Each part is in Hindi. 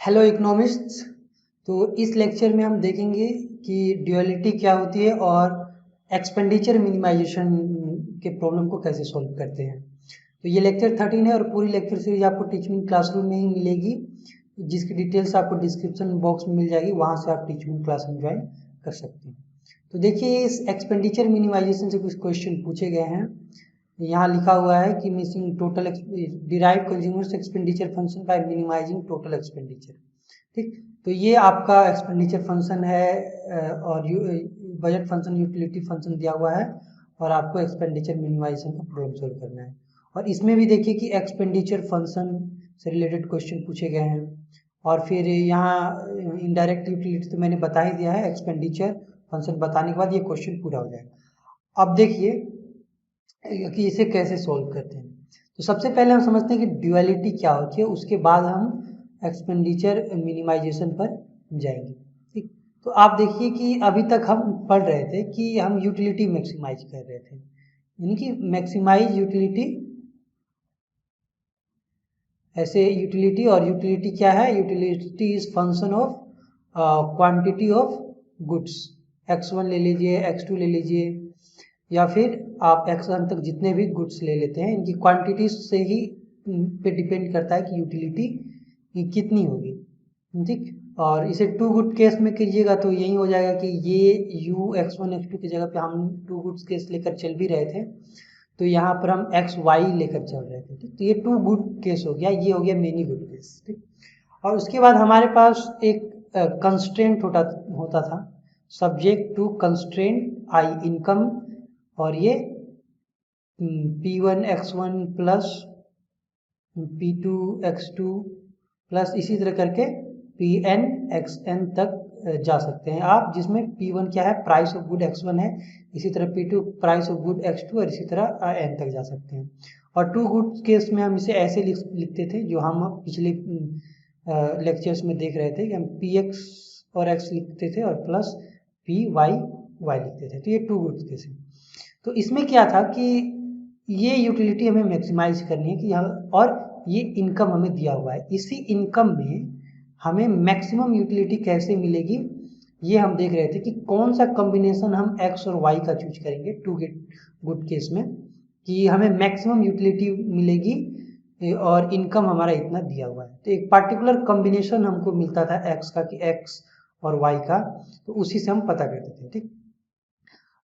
Hello economists. तो इस लेक्चर में हम देखेंगे कि ड्यूअलिटी क्या होती है और एक्सपेंडिचर मिनिमाइजेशन के प्रॉब्लम को कैसे सॉल्व करते हैं। तो ये लेक्चर 13 है और पूरी लेक्चर सीरीज आपको टीचिंग क्लासरूम में ही मिलेगी, जिसकी डिटेल्स आपको डिस्क्रिप्शन बॉक्स में मिल जाएगी, वहाँ से आप टीचिंग क्लासरूम ज्वाइन कर सकते हैं। तो देखिए, इस एक्सपेंडिचर मिनिमाइजेशन से कुछ क्वेश्चन पूछे गए हैं। यहाँ लिखा हुआ है कि missing total derive consumers expenditure function by minimising total expenditure. ठीक, तो ये आपका एक्सपेंडिचर फंक्शन है और बजट फंक्शन, यूटिलिटी फंक्शन दिया हुआ है और आपको एक्सपेंडिचर मिनिमाइजेशन का प्रॉब्लम सॉल्व करना है। और इसमें भी देखिए कि एक्सपेंडिचर फंक्शन से रिलेटेड क्वेश्चन पूछे गए हैं। और फिर यहाँ इनडायरेक्ट यूटिलिटी तो मैंने बता ही दिया है, एक्सपेंडिचर फंक्शन बताने के बाद ये क्वेश्चन पूरा हो जाएगा। अब देखिए कि इसे कैसे सॉल्व करते हैं। तो सबसे पहले हम समझते हैं कि ड्यूअलिटी क्या होती है, उसके बाद हम एक्सपेंडिचर मिनिमाइजेशन पर जाएंगे। ठीक, तो आप देखिए कि अभी तक हम पढ़ रहे थे कि हम यूटिलिटी मैक्सिमाइज कर रहे थे, यानी कि मैक्सिमाइज यूटिलिटी। ऐसे यूटिलिटी, और यूटिलिटी क्या है? Utility is function of quantity of goods. x1 ले लीजिए, x2 ले लीजिए, या फिर आप x1 तक जितने भी गुड्स ले लेते हैं, इनकी क्वांटिटी से ही पे डिपेंड करता है कि यूटिलिटी कितनी होगी। ठीक, और इसे टू गुड केस में कीजिएगा तो यही हो जाएगा कि ये u x1 x2 की जगह पे हम टू गुड्स केस लेकर चल भी रहे थे, तो यहाँ पर हम एक्स वाई लेकर चल रहे थे। ठीक, तो ये टू गुड केस हो गया, ये हो गया मेनी गुड केस। ठीक, और उसके बाद हमारे पास एक कंस्ट्रेंट होता था, subject to constraint I income, और ये P1 x1 plus P2 x2 plus इसी तरह करके Pn xn तक जा सकते हैं आप, जिसमें P1 क्या है? प्राइस ऑफ गुड x1 है, इसी तरह P2 price of good x2, और इसी तरह n तक जा सकते हैं। और टू गुड केस में हम इसे ऐसे लिखते थे, जो हम पिछले लेक्चर्स में देख रहे थे कि हम Px और x लिखते थे और प्लस Py y लिखते थे। तो ये टू गुड केस है। तो इसमें क्या था कि ये यूटिलिटी हमें मैक्सिमाइज करनी है कि और ये इनकम हमें दिया हुआ है, इसी इनकम में हमें मैक्सिमम यूटिलिटी कैसे मिलेगी, ये हम देख रहे थे कि कौन सा कॉम्बिनेशन हम x और y का चूज करेंगे टू गुड केस में, कि हमें मैक्सिमम यूटिलिटी मिलेगी और इनकम हमारा इतना दिया हुआ है। तो एक पार्टिकुलर कॉम्बिनेशन हमको मिलता था x का, कि x और y का, तो उसी से हम पता करते थे। ठीक,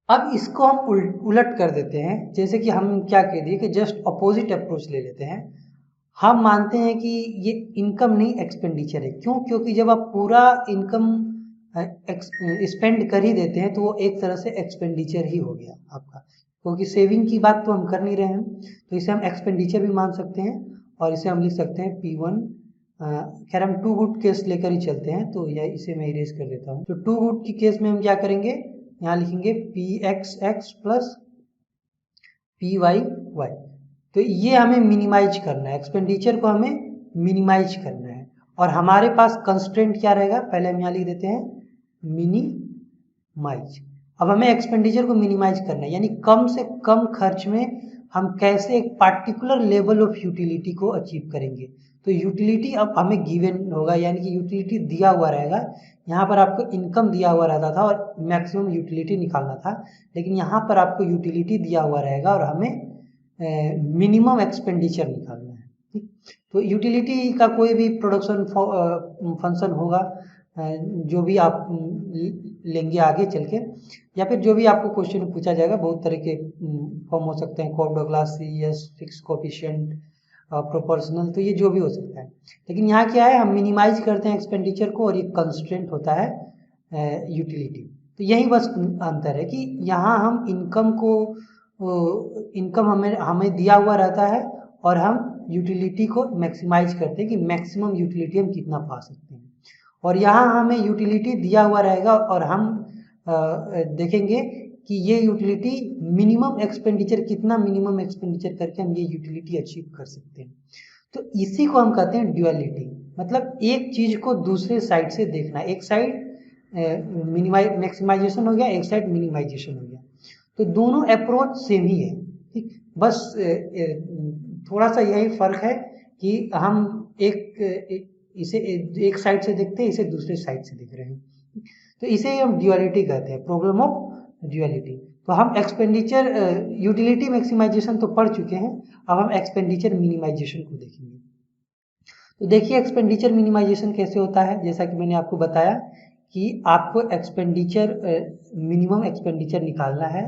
अब इसको हम उलट कर देते हैं, जैसे कि हम क्या कह दिए कि जस्ट अपोजिट अप्रोच ले लेते हैं। हम मानते हैं कि ये इनकम नहीं एक्सपेंडिचर है। क्यों? क्योंकि जब आप पूरा इनकम स्पेंड कर ही देते हैं तो वो एक तरह से एक्सपेंडिचर ही हो गया आपका, क्योंकि सेविंग की बात तो हम कर नहीं रहे हैं। तो इसे हम एक्सपेंडिचर भी मान सकते हैं, और इसे हम लिख सकते हैं P1। खैर हम टू गुड केस लेकर ही चलते हैं, तो यह इसे मैं इरेज कर देता हूँ। तो टू गुड की केस में हम क्या करेंगे? यहाँ लिखेंगे Pxx प्लस Py। तो ये हमें मिनिमाइज करना है, एक्सपेंडिचर को हमें मिनिमाइज करना है। और हमारे पास कंस्ट्रेंट क्या रहेगा? पहले हम यहाँ लिख देते हैं मिनिमाइज। अब हमें एक्सपेंडिचर को मिनिमाइज करना है, यानी कम से कम खर्च में हम कैसे एक पार्टिकुलर लेवल ऑफ यूटिलिटी को अचीव करेंगे। तो यूटिलिटी अब हमें गिवन होगा, यानी कि यूटिलिटी दिया हुआ रहेगा। यहाँ पर आपको इनकम दिया हुआ रहता था और मैक्सिमम यूटिलिटी निकालना था, लेकिन यहाँ पर आपको यूटिलिटी दिया हुआ रहेगा और हमें मिनिमम एक्सपेंडिचर निकालना है। ठीक, तो यूटिलिटी का कोई भी प्रोडक्शन फंक्शन होगा जो भी आप लेंगे आगे चल के, या फिर जो भी आपको क्वेश्चन पूछा जाएगा, बहुत तरह के फॉर्म हो सकते हैं, Cobb Douglas, CES, fix coefficient, proportional, तो ये जो भी हो सकता है। लेकिन यहाँ क्या है, हम मिनिमाइज करते हैं एक्सपेंडिचर को, और ये कंस्ट्रेंट होता है यूटिलिटी। तो यही बस अंतर है कि यहाँ हम इनकम को, इनकम हमें दिया हुआ रहता है और हम यूटिलिटी को मैक्सिमाइज करते हैं कि मैक्सिमम यूटिलिटी हम कितना पा सकते हैं। और यहाँ हमें यूटिलिटी दिया हुआ रहेगा और हम देखेंगे कि ये यूटिलिटी मिनिमम एक्सपेंडिचर कितना, मिनिमम एक्सपेंडिचर करके हम ये यूटिलिटी अचीव कर सकते हैं। तो इसी को हम कहते हैं ड्यूअलिटी, मतलब एक चीज को दूसरे साइड से देखना। एक साइड मैक्सिमाइजेशन हो गया, एक साइड मिनिमाइजेशन हो गया, तो दोनों अप्रोच सेम ही है। ठीक, बस थोड़ा सा यही फर्क है कि हम एक इसे एक साइड से देखते हैं, इसे दूसरे साइड से देख रहे हैं, तो इसे हम ड्यूअलिटी कहते हैं, प्रॉब्लम ऑफ ड्यूअलिटी। तो हम एक्सपेंडिचर यूटिलिटी मैक्सिमाइजेशन तो पढ़ चुके हैं, अब हम एक्सपेंडिचर मिनिमाइजेशन को देखेंगे। तो देखिए एक्सपेंडिचर मिनिमाइजेशन कैसे होता है। जैसा कि मैंने आपको बताया कि आपको एक्सपेंडिचर मिनिमम एक्सपेंडिचर निकालना है।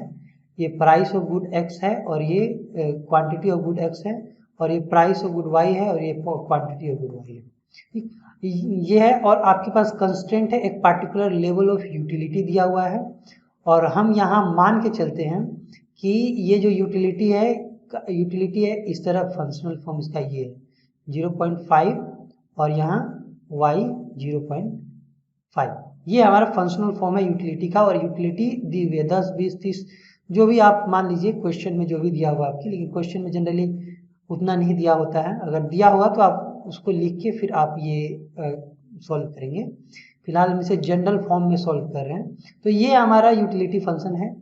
ये प्राइस ऑफ गुड एक्स है और ये क्वांटिटी ऑफ गुड एक्स है, और ये प्राइस ऑफ गुड वाई है और ये क्वांटिटी ऑफ गुड वाई है। ठीक, ये है, और आपके पास कंस्ट्रेंट है, एक पार्टिकुलर लेवल ऑफ यूटिलिटी दिया हुआ है, और हम यहाँ मान के चलते हैं कि ये जो यूटिलिटी है इस तरह फंक्शनल फॉर्म इसका ये है 0.5 और यहाँ y 0.5, ये हमारा फंक्शनल फॉर्म है यूटिलिटी का। और यूटिलिटी दी हुई है 10, 20, 30 जो भी आप मान लीजिए क्वेश्चन में जो भी दिया हुआ आपकी, लेकिन क्वेश्चन में जनरली उतना नहीं दिया होता है। अगर दिया होगा तो आप उसको लिख के फिर आप ये सॉल्व करेंगे। फिलहाल हम इसे जनरल फॉर्म में सॉल्व कर रहे हैं। तो ये हमारा यूटिलिटी फंक्शन है,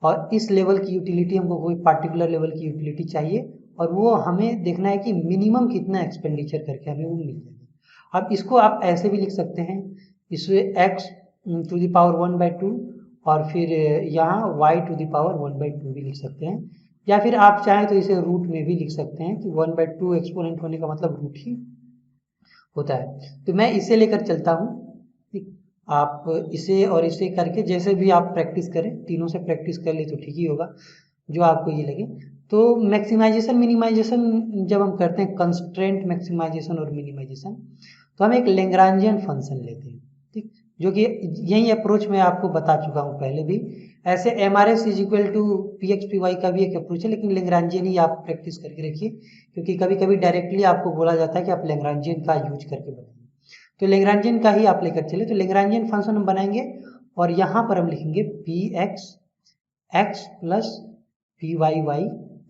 और इस लेवल की यूटिलिटी, हमको कोई पार्टिकुलर लेवल की यूटिलिटी चाहिए, और वो हमें देखना है कि मिनिमम कितना एक्सपेंडिचर करके हमें वो मिल जाएगा। अब इसको आप ऐसे भी लिख सकते हैं, इसमें x टू द पावर 1/2 और फिर यहाँ y टू द पावर 1/2 भी लिख सकते हैं, या फिर आप चाहें तो इसे रूट में भी लिख सकते हैं कि 1/2 एक्सपोनेंट होने का मतलब रूट ही होता है। तो मैं इसे लेकर चलता हूँ, ठीक, आप इसे और इसे करके जैसे भी आप प्रैक्टिस करें, तीनों से प्रैक्टिस कर ले तो ठीक ही होगा, जो आपको ये लगे। तो मैक्सिमाइजेशन मिनिमाइजेशन जब हम करते हैं, कंस्ट्रेंट मैक्सिमाइजेशन और मिनिमाइजेशन, तो हम एक लैग्रांजियन फंक्शन लेते हैं, ठीक, जो कि यही अप्रोच मैं आपको बता चुका हूँ पहले भी। ऐसे MRS is equal to PX PY का भी एक अप्रोच है, लेकिन लैग्रांजियन ही आप प्रैक्टिस करके रखिए, क्योंकि कभी कभी डायरेक्टली आपको बोला जाता है कि आप लैग्रांजियन का यूज करके बनाइए, तो लैग्रांजियन का ही आप लेकर चले। तो लैग्रांजियन फंक्शन हम बनाएंगे, और यहाँ पर हम लिखेंगे PX x प्लस PYY,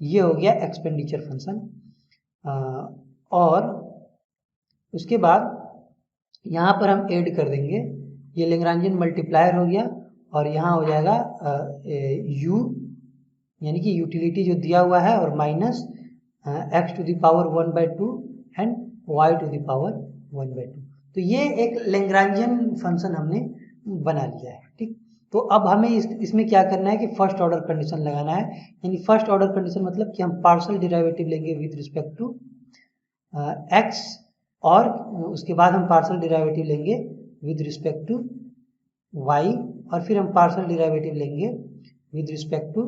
ये हो गया एक्सपेंडिचर फंक्शन। और उसके बाद यहाँ पर हम ऐड कर देंगे, ये लैग्रांजियन मल्टीप्लायर हो गया, और यहाँ हो जाएगा u, यानी कि यूटिलिटी जो दिया हुआ है, और minus x to the power 1/2 and y to the power 1/2। तो ये एक लैग्रांजियन फंक्शन हमने बना लिया है, ठीक। तो अब हमें इसमें क्या करना है कि फर्स्ट ऑर्डर कंडीशन लगाना है, यानी फर्स्ट ऑर्डर कंडीशन मतलब कि हम पार्शियल डेरिवेटिव लेंगे विद रिस्पेक्ट टू x, और उसके बाद हम पार्शियल डेरिवेटिव लेंगे विद रिस्पेक्ट टू y, और फिर हम पार्शियल डेरिवेटिव लेंगे with respect to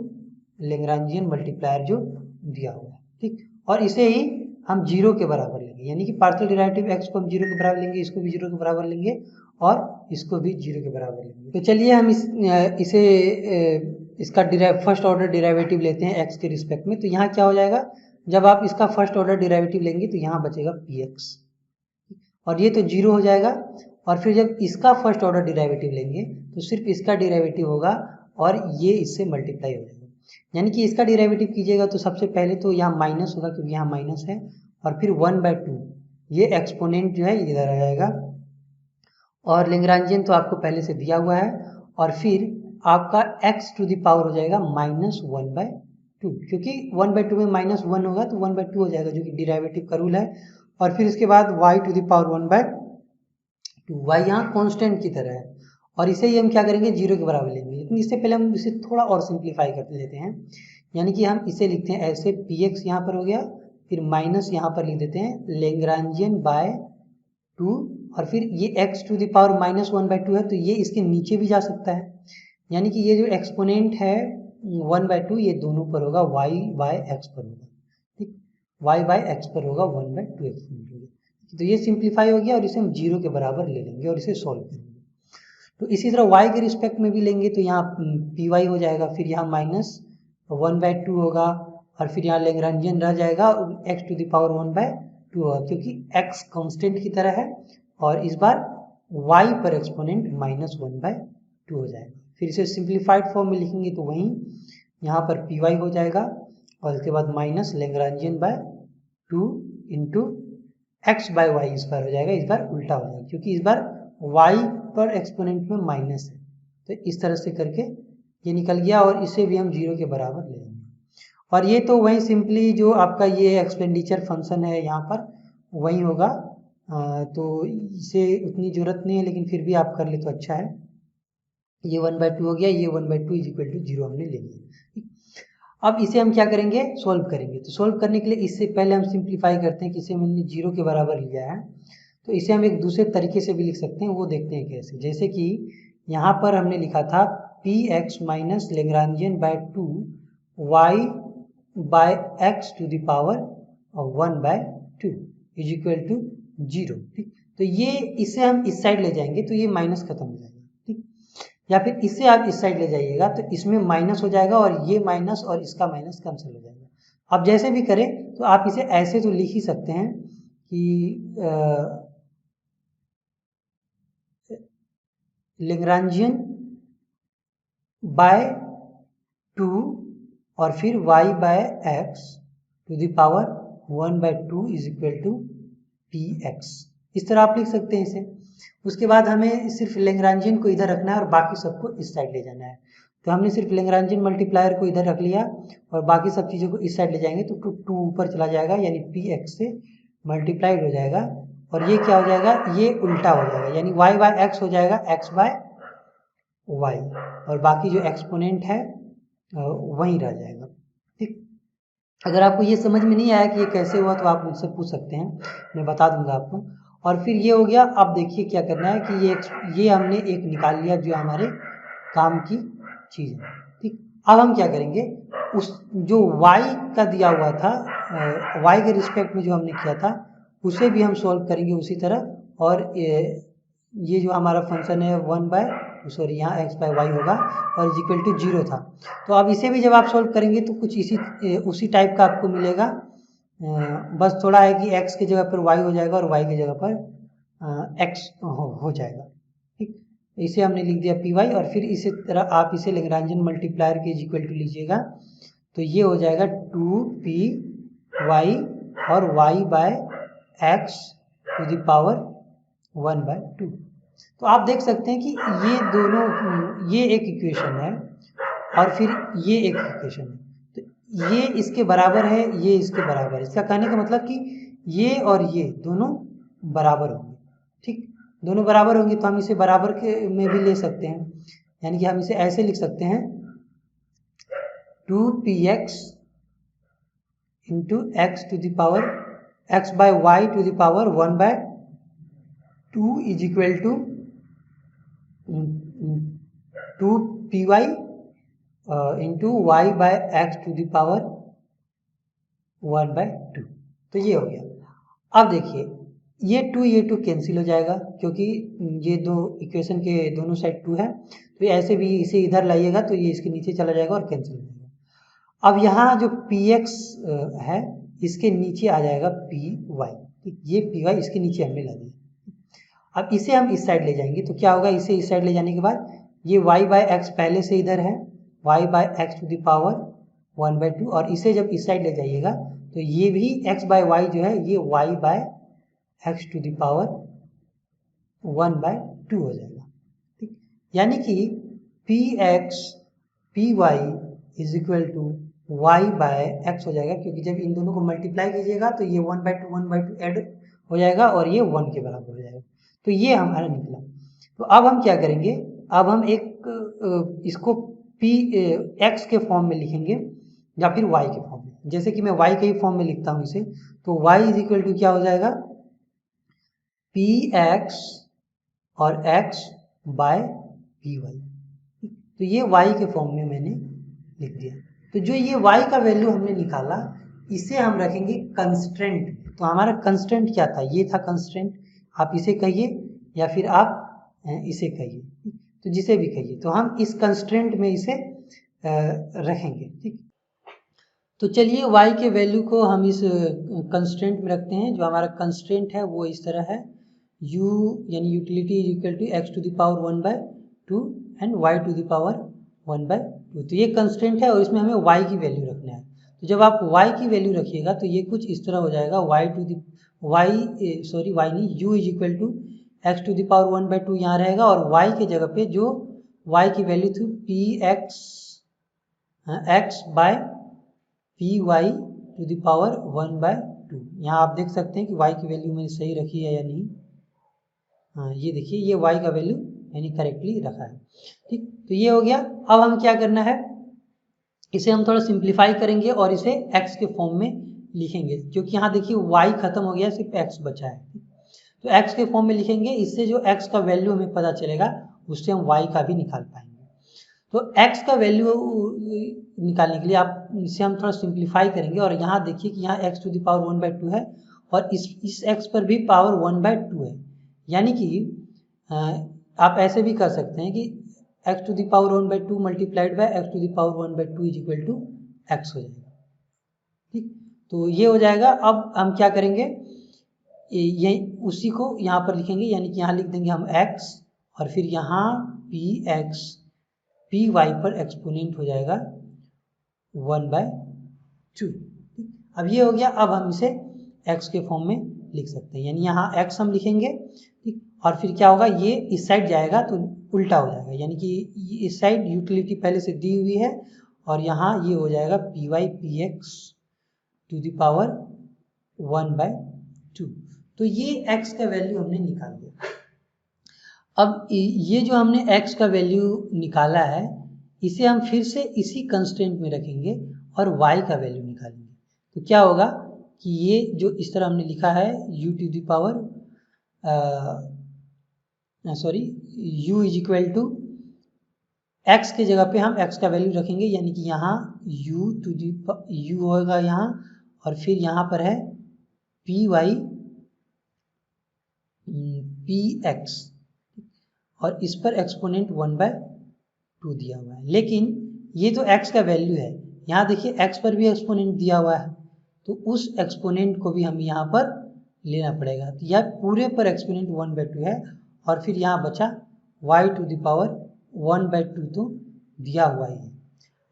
Lagrangian multiplier जो दिया हुआ है, ठीक। और इसे ही हम 0 के बराबर लेंगे, यानी कि पार्शियल डेरिवेटिव x को हम 0 के बराबर लेंगे, इसको भी 0 के बराबर लेंगे, और इसको भी 0 के बराबर लेंगे। तो चलिए हम इसका फर्स्ट ऑर्डर डेरिवेटिव लेते हैं x के रिस्पेक्ट में। तो यहाँ क्या हो जाएगा, जब आप इसका फर्स्ट ऑर्डर डेरिवेटिव लेंगे तो यहाँ बचेगा px, और ये तो 0 हो जाएगा। और फिर जब इसका फर्स्ट ऑर्डर डेरिवेटिव लेंगे तो सिर्फ इसका डेरिवेटिव होगा, और ये इससे मल्टीप्लाई हो जाएगा, यानी कि इसका डेरिवेटिव कीजिएगा तो सबसे पहले तो यहाँ माइनस होगा, क्योंकि यहाँ माइनस है, और फिर 1/2, ये एक्सपोनेंट जो है इधर आ जाएगा, और लैग्रांजियन तो आपको पहले से दिया हुआ है, और फिर आपका x टू द पावर हो जाएगा -1/2, क्योंकि 1/2 में -1 होगा तो 1/2 हो जाएगा, जो कि डेरिवेटिव का रूल है। और फिर इसके बाद y to the power 1/2, y यहाँ कांस्टेंट की तरह है, और इसे ही हम क्या करेंगे 0 के बराबर लेंगे। लेकिन इससे पहले हम इसे थोड़ा और सिंप्लीफाई कर लेते हैं, यानी कि हम इसे लिखते हैं ऐसे, px यहाँ पर हो गया, फिर माइनस यहाँ पर लिख देते हैं लैग्रांजियन बाय 2, और फिर ये x टू द पावर -1/2 है, तो ये इसके नीचे भी जा सकता है, यानी कि ये जो एक्सपोनेंट है 1/2, ये दोनों पर होगा, y बाय x पर होगा, ठीक, y बाय x पर होगा 1/2 एक्सपोनेंट होगा। तो ये सिंप्लीफाई हो गया, और इसे हम 0 के बराबर ले लेंगे और इसे सॉल्व करेंगे। तो इसी तरह y के रिस्पेक्ट में भी लेंगे तो यहाँ py हो जाएगा, फिर यहाँ -1/2 होगा, और फिर यहाँ लैग्रांजियन रह जाएगा, x टू द पावर 1/2 होगा, क्योंकि x कांस्टेंट की तरह है, और इस बार y पर एक्सपोनेंट -1/2 हो जाएगा। फिर इसे सिंप्लीफाइड फॉर्म में लिखेंगे तो वहीं यहाँ पर py हो जाएगा, और इसके बाद minus Lagrangian by 2 into x by y, इस बार हो जाएगा, इस बार उल्टा हो जाएगा, क्योंकि इस बार y पर एक्सपोनेंट में माइनस है। तो इस तरह से करके ये निकल गया, और इसे भी हम 0 के बराबर ले लेंगे। और ये तो वही सिंपली जो आपका ये एक्सपेंडिचर फंक्शन है यहाँ पर वही होगा, तो इसे उतनी ज़रूरत नहीं है, लेकिन फिर भी आप कर ले तो अच्छा है। ये 1/2 हो गया, ये 1/2 इज इक्वल टू 0 हमने ले लिया। अब इसे हम क्या करेंगे, सोल्व करेंगे। तो सोल्व करने के लिए इससे पहले हम सिंप्लीफाई करते हैं कि इसे हमने 0 के बराबर लिया है, तो इसे हम एक दूसरे तरीके से भी लिख सकते हैं, वो देखते हैं कैसे। जैसे कि यहाँ पर हमने लिखा था P X minus Lagrangian by 2 Y by X to the power 1/2 is equal to 0। ठीक, तो ये इसे हम इस साइड ले जाएंगे तो ये माइनस खत्म हो जाएगा। ठीक, या फिर इसे आप इस साइड ले जाइएगा तो इसमें माइनस हो जाएगा और ये माइनस और इसका माइनस कैंसिल हो जाएगा। अब जैसे भी करें तो आप इसे ऐसे तो लिख ही सकते हैं कि लेग्रांजियन बाय 2 और फिर y by X to the power 1/2 is equal to P X. इस तरह आप लिख सकते हैं इसे। उसके बाद हमें सिर्फ लेग्रांजियन को इधर रखना है और बाकी सबको इस साइड ले जाना है। तो हमने सिर्फ लेग्रांजियन मल्टीप्लायर को इधर रख लिया और बाकी सब चीज़ों को इस साइड ले जाएंगे तो 2 ऊपर चला जाएगा, यानी पी एक्स से मल्टीप्लाइड हो जाएगा। और ये क्या हो जाएगा, ये उल्टा हो जाएगा, यानी y बाय एक्स हो जाएगा x बाय y, और बाकी जो एक्सपोनेंट है वहीं रह जाएगा। ठीक, अगर आपको ये समझ में नहीं आया कि ये कैसे हुआ तो आप मुझसे पूछ सकते हैं, मैं बता दूंगा आपको। और फिर ये हो गया। अब देखिए क्या करना है कि ये हमने एक निकाल लिया जो हमारे काम की चीज़ है। ठीक, अब हम क्या करेंगे, उस जो y का दिया हुआ था, y के रिस्पेक्ट में जो हमने किया था उसे भी हम सॉल्व करेंगे उसी तरह। और ये जो हमारा फंक्शन है 1/, यहाँ x बाय वाई होगा और इज इक्वल टू 0 था। तो अब इसे भी जब आप सॉल्व करेंगे तो कुछ उसी टाइप का आपको मिलेगा, बस थोड़ा है कि x की जगह पर y हो जाएगा और y की जगह पर x हो जाएगा। ठीक, इसे हमने लिख दिया पी वाई, और फिर इसी तरह आप इसे लेग्रांजियन मल्टीप्लायर के इज इक्वल टू लीजिएगा तो ये हो जाएगा 2py और y by X to the power 1/2। तो आप देख सकते हैं कि ये दोनों, ये एक इक्वेशन है और फिर ये एक इक्वेशन है, तो ये इसके बराबर है, ये इसके बराबर है। इसका कहने का मतलब कि ये और ये दोनों बराबर होंगे। ठीक, दोनों बराबर होंगे तो हम इसे बराबर के में भी ले सकते हैं, यानी कि हम इसे ऐसे लिख सकते हैं 2px into X to the power x by Y to the power 1/2 is equal to 2py into Y by X to the power 1/2। तो ये हो गया। अब देखिए ये 2 कैंसिल हो जाएगा क्योंकि ये दो इक्वेशन के दोनों साइड 2 है, तो ऐसे भी इसे इधर लाइएगा तो ये इसके नीचे चला जाएगा और कैंसिल हो जाएगा। अब यहाँ जो px है इसके नीचे आ जाएगा py। ये py इसके नीचे हमने ला दिया। अब इसे हम इस साइड ले जाएंगे तो क्या होगा, इसे इस साइड ले जाने के बाद ये y बाय एक्स पहले से इधर है, y by X to the power 1/2, और इसे जब इस साइड ले जाइएगा तो ये भी x बाय वाई जो है ये y by X to the power 1/2 हो जाएगा। ठीक, यानी कि px py is equal to y by X हो जाएगा, क्योंकि जब इन दोनों को मल्टीप्लाई कीजिएगा तो ये 1/2 ऐड हो जाएगा और ये 1 के बराबर हो जाएगा। तो ये हमारा निकला। तो अब हम क्या करेंगे, अब हम एक इसको x के फॉर्म में लिखेंगे या फिर y के फॉर्म में। जैसे कि मैं y के ही फॉर्म में लिखता हूँ इसे, तो y इज इक्वल टू क्या हो जाएगा, px और x बाय py। तो ये y के फॉर्म में मैंने लिख दिया। तो जो ये y का वैल्यू हमने निकाला इसे हम रखेंगे कंस्ट्रेंट। तो हमारा कंस्ट्रेंट क्या था, ये था कंस्ट्रेंट। आप इसे कहिए या फिर आप इसे कहिए, तो जिसे भी कहिए, तो हम इस कंस्ट्रेंट में इसे रखेंगे। ठीक, तो चलिए y के वैल्यू को हम इस कंस्ट्रेंट में रखते हैं। जो हमारा कंस्ट्रेंट है वो इस तरह है, u यानी utility is equal to X to the power 1/2 and y to the power 1/2। तो ये कंस्ट्रेंट है और इसमें हमें y की वैल्यू रखना है। तो जब आप y की वैल्यू रखिएगा तो ये कुछ इस तरह हो जाएगा, y नहीं, u is equal to X to the power 1/2 यहाँ रहेगा, और y के जगह पे जो y की वैल्यू थी px x by py to the power 1/2 too. यहाँ आप देख सकते हैं कि y की वैल्यू मैंने सही रखी है या नहीं। हाँ, ये देखिए ये y का वैल्यू मैंने करेक्टली रखा है। ठीक, तो ये हो गया। अब हम क्या करना है, इसे हम थोड़ा सिंप्लीफाई करेंगे और इसे x के फॉर्म में लिखेंगे, क्योंकि यहाँ देखिए y खत्म हो गया, सिर्फ x बचा है। तो x के फॉर्म में लिखेंगे, इससे जो x का वैल्यू हमें पता चलेगा उससे हम y का भी निकाल पाएंगे। तो x का वैल्यू निकालने के लिए आप इसे हम थोड़ा सिंप्लीफाई करेंगे, और यहाँ देखिए कि यहाँ x टू द पावर 1/2 है और इस x पर भी पावर 1/2 है। यानी कि आप ऐसे भी कर सकते हैं कि x to the power 1/2 multiplied by x to the power 1/2 is equal to x हो जाएगा। ठीक, तो ये हो जाएगा। अब हम क्या करेंगे, ये उसी को यहाँ पर लिखेंगे, यानी कि यहाँ लिख देंगे हम x और फिर यहाँ px पी वाई पर एक्सपोनेंट हो जाएगा 1/2। अब ये हो गया। अब हम इसे x के फॉर्म में लिख सकते हैं, यानी यहाँ x हम लिखेंगे। ठीक, और फिर क्या होगा, ये इस साइड जाएगा तो उल्टा हो जाएगा, यानी कि इस साइड यूटिलिटी पहले से दी हुई है और यहाँ ये हो जाएगा P Y P X to the power 1/2। तो ये x का वैल्यू हमने निकाल दिया। अब ये जो हमने x का वैल्यू निकाला है, इसे हम फिर से इसी कंस्टेंट में रखेंगे और y का वैल्यू निकालेंगे। तो क्या होगा कि ये जो इस तरह हमने लिखा है u to the power u is equal to x के जगह पे हम x का वैल्यू रखेंगे, यानी कि यहाँ u टू द u होगा यहाँ, और फिर यहाँ पर है पी वाई पी एक्स और इस पर एक्सपोनेंट 1/2 दिया हुआ है। लेकिन ये तो x का वैल्यू है, यहाँ देखिए x पर भी एक्सपोनेंट दिया हुआ है, तो उस एक्सपोनेंट को भी हमें यहाँ पर लेना पड़ेगा। तो यह पूरे पर एक्सपोनेंट 1/2 है और फिर यहाँ बचा y टू द पावर 1/2 तो दिया हुआ ही है।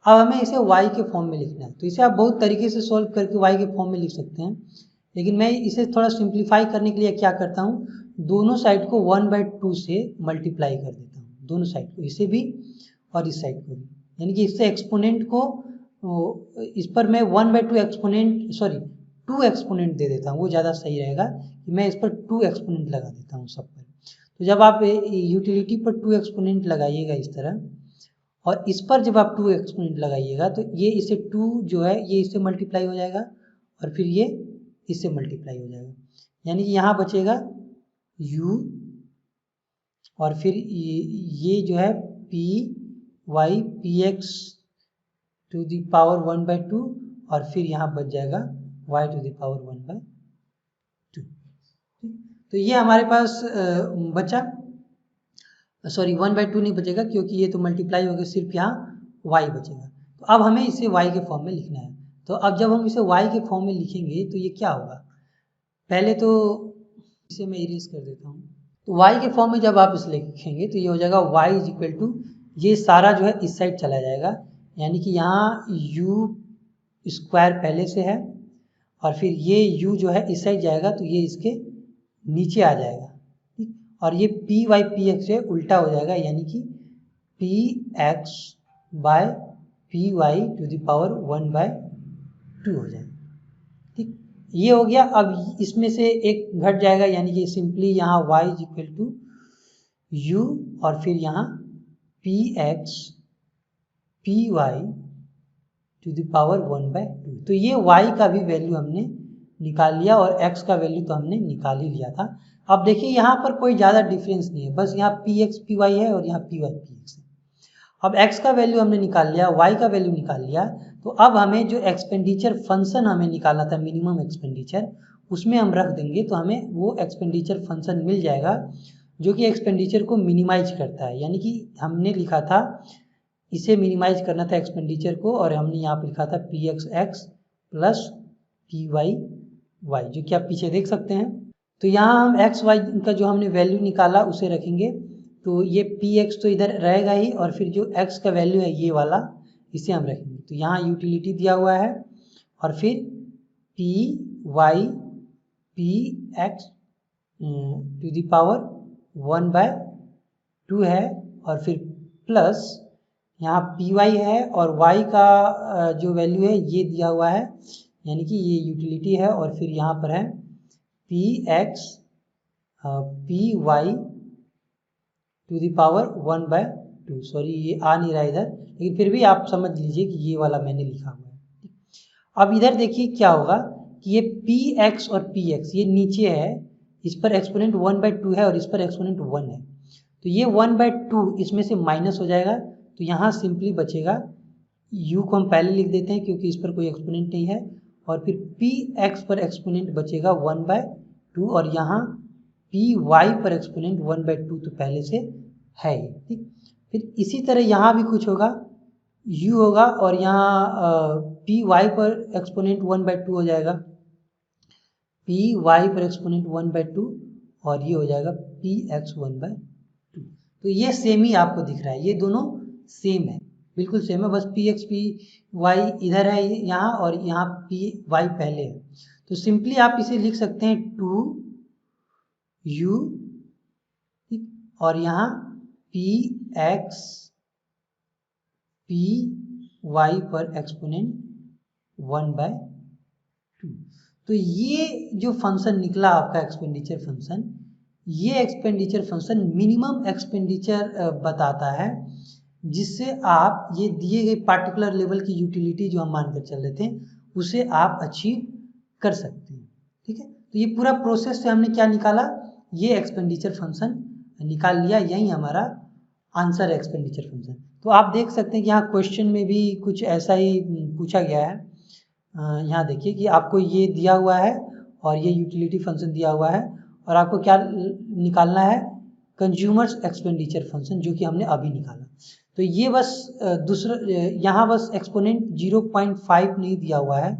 अब हमें इसे y के फॉर्म में लिखना है। तो इसे आप बहुत तरीके से सॉल्व करके y के फॉर्म में लिख सकते हैं, लेकिन मैं इसे थोड़ा सिंप्लीफाई करने के लिए क्या करता हूँ, दोनों साइड को 1/2 से मल्टीप्लाई कर देता हूँ, दोनों साइड को, इसे भी और इस साइड को भी, यानी कि इससे एक्सपोनेंट को इस पर मैं 1/2 एक्सपोनेंट 2 एक्सपोनेंट दे देता हूँ, वो ज़्यादा सही रहेगा कि मैं इस पर 2 एक्सपोनेंट लगा देता हूँ सब पर। तो जब आप यूटिलिटी पर 2 एक्सपोनेंट लगाइएगा इस तरह, और इस पर जब आप 2 एक्सपोनेंट लगाइएगा तो ये इससे 2 जो है ये इससे मल्टीप्लाई हो जाएगा और फिर ये इससे मल्टीप्लाई हो जाएगा, यानी कि यहाँ बचेगा u और फिर ये जो है P Y P X to the power 1/2 और फिर यहाँ बच जाएगा y टू द पावर 1/2। तो ये हमारे पास बचा, 1/2 नहीं बचेगा क्योंकि ये तो मल्टीप्लाई हो गया, सिर्फ यहाँ y बचेगा। तो अब हमें इसे y के फॉर्म में लिखना है। तो अब जब हम इसे y के फॉर्म में लिखेंगे तो ये क्या होगा, पहले तो इसे मैं इरेज कर देता हूँ। तो y के फॉर्म में जब आप इसे लिखेंगे तो ये हो जाएगा y इज इक्वल टू, ये सारा जो है इस साइड चला जाएगा, यानी कि यहाँ u स्क्वायर पहले से है और फिर ये u जो है इस साइड जाएगा तो ये इसके नीचे आ जाएगा, और ये पी वाई पी एक्स से उल्टा हो जाएगा, यानी कि P X by P Y to the power 1/2 हो जाएगा। ठीक, ये हो गया। अब इसमें से एक घट जाएगा, यानी कि सिंपली यहाँ y is equal to U और फिर यहाँ P X P Y to the power 1/2। तो ये y का भी वैल्यू हमने निकाल लिया और x का वैल्यू तो हमने निकाल ही लिया था। अब देखिए यहाँ पर कोई ज़्यादा डिफरेंस नहीं है, बस यहाँ पी एक्स पी वाई है और यहाँ पी वाई पी एक्स है। अब x का वैल्यू हमने निकाल लिया, y का वैल्यू निकाल लिया, तो अब हमें जो एक्सपेंडिचर फंक्शन हमें निकालना था, मिनिमम एक्सपेंडिचर, उसमें हम रख देंगे तो हमें वो एक्सपेंडिचर फंक्शन मिल जाएगा जो कि एक्सपेंडिचर को मिनिमाइज करता है। यानी कि हमने लिखा था, इसे मिनिमाइज करना था एक्सपेंडिचर को, और हमने यहाँ पर लिखा था P X X plus P Y Y, जो कि आप पीछे देख सकते हैं। तो यहाँ हम एक्स वाई का जो हमने वैल्यू निकाला उसे रखेंगे, तो ये पी एक्स तो इधर रहेगा ही, और फिर जो एक्स का वैल्यू है ये वाला, इसे हम रखेंगे। तो यहाँ यूटिलिटी दिया हुआ है और फिर P Y P X to the power 1/2 है, और फिर प्लस यहाँ पी वाई है और y का जो वैल्यू है ये दिया हुआ है, यानी कि ये यूटिलिटी है, और फिर यहाँ पर है P X P Y to the power 1/2। Sorry ये आ नहीं रहा इधर, लेकिन फिर भी आप समझ लीजिए कि ये वाला मैंने लिखा हुआ है। अब इधर देखिए क्या होगा कि ये पी एक्स और पी एक्स ये नीचे है, इस पर एक्सपोनेंट 1/2 है और इस पर एक्सपोनेंट 1 है, तो ये 1/2 इसमें से माइनस हो जाएगा, तो यहाँ सिंपली बचेगा u को हम पहले लिख देते हैं क्योंकि इस पर कोई एक्सपोनेंट नहीं है, और फिर पी एक्स पर एक्सपोनेंट बचेगा 1/2, और यहाँ पी वाई पर एक्सपोनेंट 1/2 तो पहले से है ही, ठीक। फिर इसी तरह यहाँ भी कुछ होगा, u होगा और यहाँ पी वाई पर एक्सपोनेंट 1/2 हो जाएगा, पी वाई पर एक्सपोनेंट 1/2, और ये हो जाएगा पी एक्स 1/2। तो ये सेम ही आपको दिख रहा है, ये दोनों सेम है, बिल्कुल सेम है, बस पी एक्स पी वाई इधर है यहाँ, और यहाँ पी वाई पहले है। तो सिंपली आप इसे लिख सकते हैं 2u, और यहाँ पी एक्स पी वाई पर एक्सपोनेंट 1/2। तो ये जो फंक्शन निकला आपका एक्सपेंडिचर फंक्शन, ये एक्सपेंडिचर फंक्शन मिनिमम एक्सपेंडिचर बताता है, जिससे आप ये दिए गए पार्टिकुलर लेवल की यूटिलिटी जो हम मानकर चल रहे थे उसे आप अचीव कर सकते हैं, ठीक है। तो ये पूरा प्रोसेस से हमने क्या निकाला, ये एक्सपेंडिचर फंक्शन निकाल लिया, यही हमारा आंसर है एक्सपेंडिचर फंक्शन। तो आप देख सकते हैं कि यहाँ क्वेश्चन में भी कुछ ऐसा ही पूछा गया है। यहाँ देखिए कि आपको ये दिया हुआ है और ये यूटिलिटी फंक्शन दिया हुआ है, और आपको क्या निकालना है, कंज्यूमर्स एक्सपेंडिचर फंक्शन, जो कि हमने अभी निकाला। तो ये बस दूसरा, यहाँ बस एक्सपोनेंट 0.5 नहीं दिया हुआ है,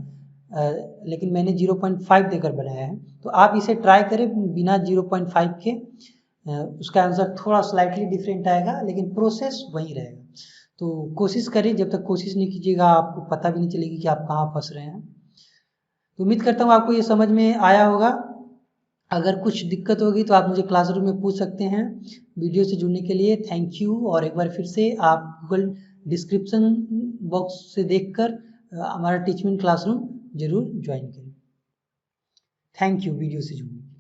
लेकिन मैंने 0.5 देकर बनाया है, तो आप इसे ट्राई करें बिना 0.5 के, उसका आंसर थोड़ा स्लाइटली डिफरेंट आएगा, लेकिन प्रोसेस वही रहेगा। तो कोशिश करिए, जब तक कोशिश नहीं कीजिएगा आपको पता भी नहीं चलेगी कि आप कहाँ फंस रहे हैं। तो उम्मीद करता हूँ आपको ये समझ में आया होगा। अगर कुछ दिक्कत होगी तो आप मुझे क्लासरूम में पूछ सकते हैं। वीडियो से जुड़ने के लिए थैंक यू, और एक बार फिर से आप गूगल डिस्क्रिप्शन बॉक्स से देखकर हमारा टीचमेंट क्लासरूम जरूर ज्वाइन करें। थैंक यू वीडियो से जुड़ने के लिए।